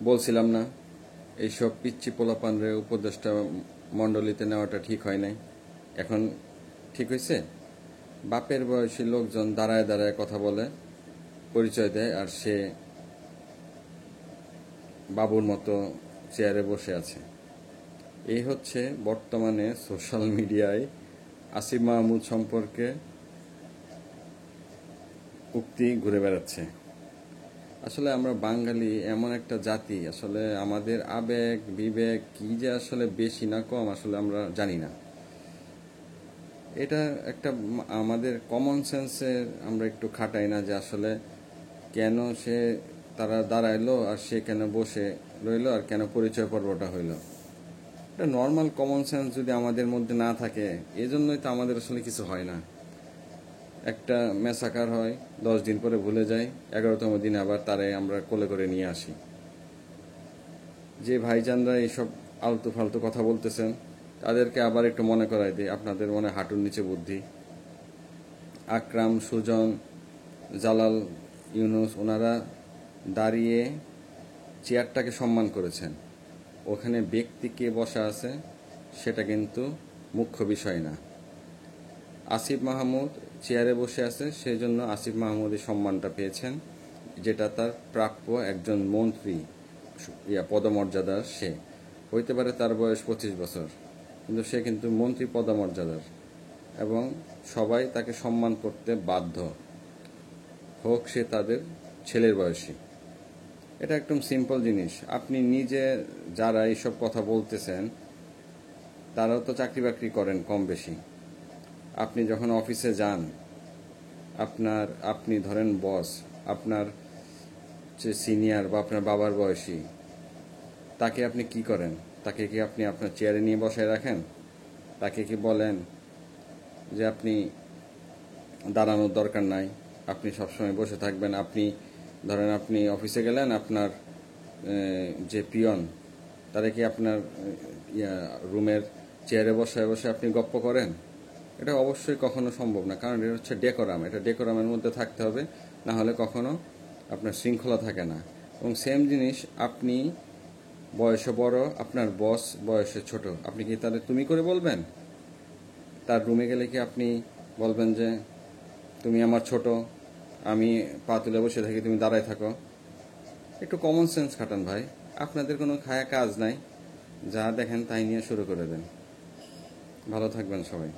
বলছিলাম না এইসব পিচ্ছি পোলাপানরে উপদেষ্টা মণ্ডলীতে নেওয়াটা ঠিক হয় নাই। এখন ঠিক হয়েছে। বাপের বয়সী লোকজন দাঁড়ায় দাঁড়ায় কথা বলে, পরিচয় দেয়, আর সে বাবুর মতো চেয়ারে বসে আছে। এই হচ্ছে বর্তমানে সোশ্যাল মিডিয়ায় আসিফ মাহমুদ সম্পর্কে উক্তি ঘুরে বেড়াচ্ছে। আসলে আমরা বাঙালি এমন একটা জাতি, আসলে আমাদের আবেগ বিবেক কি যে আসলে বেশি না কম আসলে আমরা জানি না। এটা একটা আমাদের কমন সেন্সের আমরা একটু খাটাই না, যে আসলে কেন তারা দাঁড়াইলো আর সে কেন বসে রইলো আর কেন পরিচয় পর্বটা হইলো। এটা নর্মাল কমন সেন্স যদি আমাদের মধ্যে না থাকে, এজন্যই তো আমাদের আসলে কিছু হয় না। একটা ম্যাসাকার হয়, 10 দিন পরে ভুলে যাই, 11তম দিন আবার তারে আমরা কোলে করে নিয়ে আসি। যে ভাইজানরা এইসব আলতু ফালতু কথা বলতেছেন তাদেরকে আবার একটু মনে করাই দিই, আপনাদের মনে হাঁটুর নিচে বুদ্ধি। আকরাম, সুজন, জালাল, ইউনুস ওনারা দাঁড়িয়ে চেয়ারটাকে সম্মান করেছেন। ওখানে ব্যক্তি কে বসা আছে সেটা কিন্তু মুখ্য বিষয় না। আসিফ মাহমুদ চেয়ারে বসে আছে, সেই জন্য আসিফ মাহমুদ এই সম্মানটা পেয়েছেন, যেটা তার প্রাপ্য। একজন মন্ত্রী পদমর্যাদার, সে হইতে পারে তার বয়স 25 বছর, কিন্তু সে কিন্তু মন্ত্রী পদমর্যাদার, এবং সবাই তাকে সম্মান করতে বাধ্য, হোক সে তাদের ছেলের বয়সী। এটা একদম সিম্পল জিনিস। আপনি নিজে যারা এইসব কথা বলতেছেন তারাও তো চাকরি বাকরি করেন কম বেশি। আপনি যখন অফিসে যান, আপনি ধরেন বস, আপনার যে সিনিয়র বা আপনার বাবার বয়সী, তাকে আপনি কি করেন? তাকে কি আপনি আপনার চেয়ারে নিয়ে বসায় রাখেন? তাকে কি বলেন যে আপনি দাঁড়ানোর দরকার নাই, আপনি সবসময় বসে থাকবেন? ধরেন আপনি অফিসে গেলেন, আপনার যে পিয়ন, তারা কি আপনার রুমের চেয়ারে বসায় বসে আপনি গপ্প করেন? এটা অবশ্যই কখনো সম্ভব না, কারণ এটা হচ্ছে ডেকোরাম। এটা ডেকোরামের মধ্যে থাকতে হবে, না হলে কখনো আপনার শৃঙ্খলা থাকে না। এবং সেম জিনিস, আপনি বয়সে বড়, আপনার বস বয়সে ছোট, আপনি কি তাহলে তুমি করে বলবেন? তার রুমে গেলে কি আপনি বলবেন যে তুমি আমার ছোট, আমি পা তুলে বসে থাকি, তুমি দাঁড়ায় থাকো? একটু কমন সেন্স খাটান ভাই। আপনাদের কোনো খায়া কাজ নাই, যা দেখেন তাই নিয়ে শুরু করে দেন। ভালো থাকবেন সবাই।